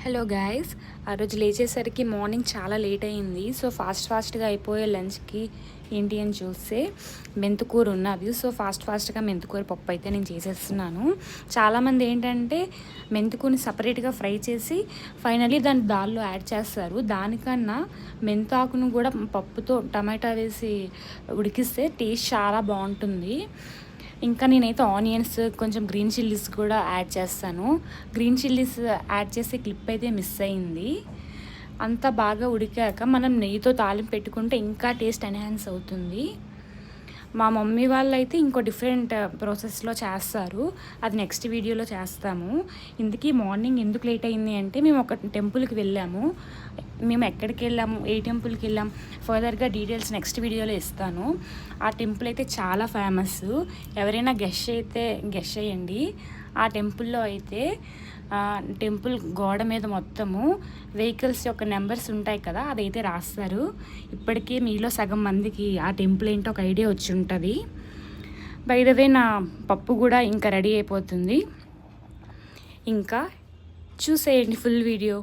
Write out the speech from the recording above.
Hello guys, ఆ రోజు లేచేసరికి మార్నింగ్ చాలా లేట్ అయింది. సో ఫాస్ట్గా అయిపోయే లంచ్కి ఏంటి అని చూస్తే మెంతుకూర ఉన్నది. సో ఫాస్ట్గా మెంతుకూర పప్పు అయితే నేను చేసేస్తున్నాను. చాలామంది ఏంటంటే మెంతుకూరని సపరేట్గా ఫ్రై చేసి ఫైనలీ దాన్ని దాల్లో యాడ్ చేస్తారు. దానికన్నా మెంతాకును కూడా పప్పుతో టమాటా వేసి ఉడికిస్తే టేస్ట్ చాలా బాగుంటుంది. ఇంకా నేనైతే ఆనియన్స్, కొంచెం గ్రీన్ చిల్లీస్ కూడా యాడ్ చేస్తాను. గ్రీన్ చిల్లీస్ యాడ్ చేసే క్లిప్ అయితే మిస్ అయింది. అంతా బాగా ఉడికాక మనం నెయ్యితో తాలింపు పెట్టుకుంటే ఇంకా టేస్ట్ ఎన్హాన్స్ అవుతుంది. మా మమ్మీ వాళ్ళు అయితే ఇంకో డిఫరెంట్ ప్రాసెస్లో చేస్తారు. అది నెక్స్ట్ వీడియోలో చేస్తాము. ఇందుకీ మార్నింగ్ ఎందుకు లేట్ అయింది అంటే మేము ఒక టెంపుల్కి వెళ్ళాము. మేము ఎక్కడికి వెళ్ళాము, ఏ టెంపుల్కి వెళ్ళాం, ఫర్దర్గా డీటెయిల్స్ నెక్స్ట్ వీడియోలో ఇస్తాను. ఆ టెంపుల్ అయితే చాలా ఫేమస్. ఎవరైనా గెస్ చేయండి. ఆ టెంపుల్లో అయితే టెంపుల్ గోడ మీద మొత్తము వెహికల్స్ యొక్క నెంబర్స్ ఉంటాయి కదా, అదైతే రాస్తారు. ఇప్పటికే మీలో సగం మందికి ఆ టెంపుల్ ఏంటో ఒక ఐడియా వచ్చి ఉంటుంది. బై ద వే నా పప్పు కూడా ఇంకా రెడీ అయిపోతుంది. ఇంకా చూసేయండి ఫుల్ వీడియో.